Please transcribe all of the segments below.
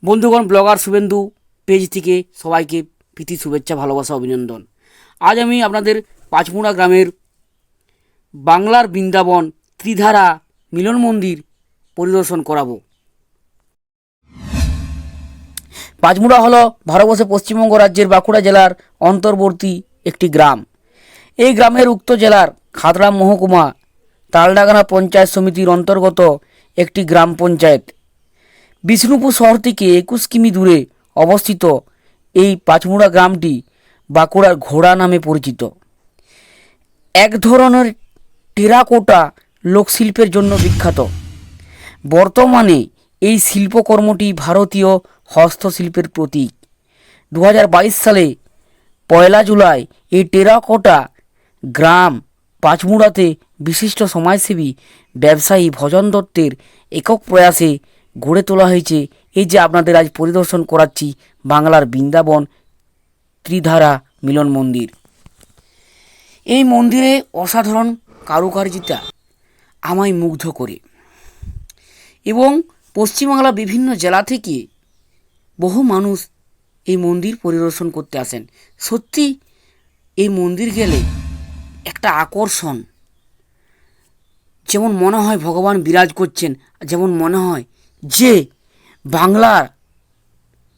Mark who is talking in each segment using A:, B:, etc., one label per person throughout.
A: বন্ধুগণ, blogger Suvendu page থেকে সবাইকে প্রীতি শুভেচ্ছা, ভালোবাসা, অভিনন্দন। আজ আমি আপনাদের পাঁচমুড়া গ্রামের বাংলার বৃন্দাবন ত্রিধারা মিলন মন্দির পরিদর্শন করাবো। পাঁচমুড়া হলো ভারতবর্ষের পশ্চিমবঙ্গ রাজ্যের বাঁকুড়া জেলার অন্তর্বর্তী একটি গ্রাম। এই গ্রামের উক্ত জেলার খাতড়া মহকুমা তালডাগানা পঞ্চায়েত সমিতির অন্তর্গত একটি গ্রাম পঞ্চায়েত। বিষ্ণুপুর শহর থেকে 21 কিমি দূরে অবস্থিত এই পাঁচমুড়া গ্রামটি বাঁকুড়ার ঘোড়া নামে পরিচিত। এক ধরনের টেরাকোটা লোকশিল্পের জন্য বিখ্যাত। বর্তমানে এই শিল্পকর্মটি ভারতীয় হস্তশিল্পের প্রতীক। 2022 সালে 1 জুলাই এই টেরাকোটা গ্রাম পাঁচমুড়াতে বিশিষ্ট সমাজসেবী ব্যবসায়ী ভজন দত্তের একক প্রয়াসে গড়ে তোলা হয়েছে। এই যে আপনাদের আজ পরিদর্শন করাচ্ছি বাংলার বৃন্দাবন ত্রিধারা মিলন মন্দির। এই মন্দিরে অসাধারণ কারুকার্যতা আমায় মুগ্ধ করে এবং পশ্চিমবাংলা বিভিন্ন জেলা থেকে বহু মানুষ এই মন্দির পরিদর্শন করতে আসেন। সত্যি এই মন্দির গেলে একটা আকর্ষণ, যেমন মনে হয় ভগবান বিরাজ করছেন, যেমন মনে হয় যে বাংলার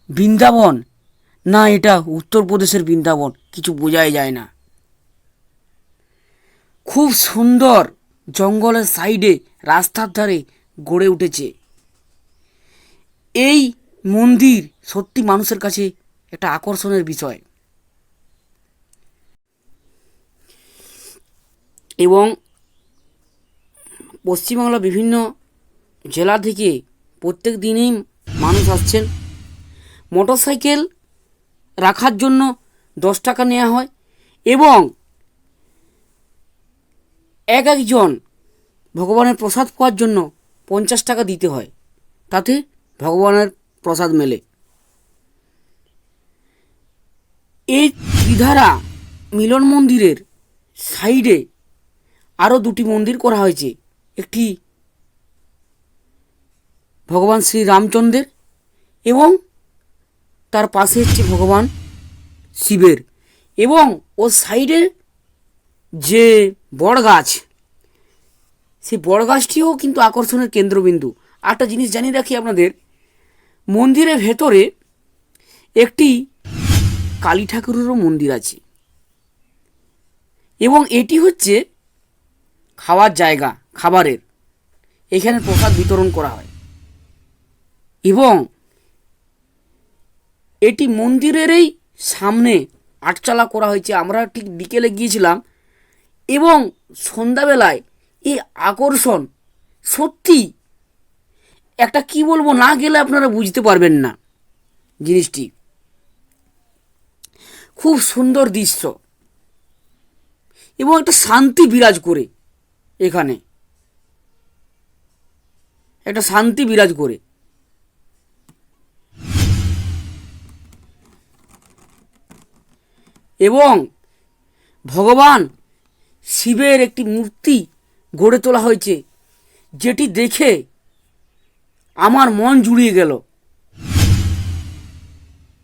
A: বৃন্দাবন না এটা উত্তরপ্রদেশের বৃন্দাবন, কিছু বোঝাই যায় না। খুব সুন্দর জঙ্গলের সাইডে রাস্তার ধারে গড়ে উঠেছে এই মন্দির। সত্যি মানুষের কাছে একটা আকর্ষণের বিষয় এবং পশ্চিমবাংলার বিভিন্ন জেলা থেকে প্রত্যেক দিনই মানুষ আসছেন। মোটরসাইকেল রাখার জন্য 10 টাকা নেওয়া হয় এবং একজন ভগবানের প্রসাদ পাওয়ার জন্য 50 টাকা দিতে হয়, তাতে ভগবানের প্রসাদ মেলে। এই ত্রিধারা মিলন মন্দিরের সাইডে আরও 2টি মন্দির করা হয়েছে। একটি ভগবান শ্রী রামচন্দ্রের এবং তার পাশে হচ্ছে ভগবান শিবের, এবং ওর সাইডে যে বট গাছ, সেই বট গাছটিও কিন্তু আকর্ষণের কেন্দ্রবিন্দু। একটা জিনিস জানিয়ে রাখি আপনাদের, মন্দিরের ভেতরে একটি কালী ঠাকুরেরও মন্দির আছে এবং এটি হচ্ছে খাওয়ার জায়গা, খাবারের। এখানে প্রসাদ বিতরণ করা হয় এবং এটি মন্দিরেরই সামনে আটচালা করা হয়েছে। আমরা ঠিক বিকেলে গিয়েছিলাম এবং সন্ধ্যাবেলায় এই আকর্ষণ সত্যি একটা, কি বলবো, না গেলে আপনারা বুঝতে পারবেন না জিনিসটি। খুব সুন্দর দৃশ্য এবং একটা শান্তি বিরাজ করে, এখানে একটা শান্তি বিরাজ করে। এবং ভগবান শিবের একটি মূর্তি গড়ে তোলা হয়েছে, যেটি দেখে আমার মন জুড়িয়ে গেল।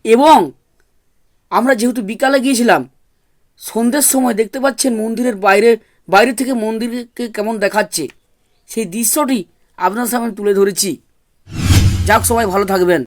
A: এবং আমরা যেহেতু বিকালে গিয়েছিলাম, সন্ধ্যের সময় দেখতে পাচ্ছেন মন্দিরের বাইরে থেকে মন্দিরকে কেমন দেখাচ্ছে, সেই দৃশ্যটি আপনার সামনে তুলে ধরেছি। যাক, সবাই ভালো থাকবেন।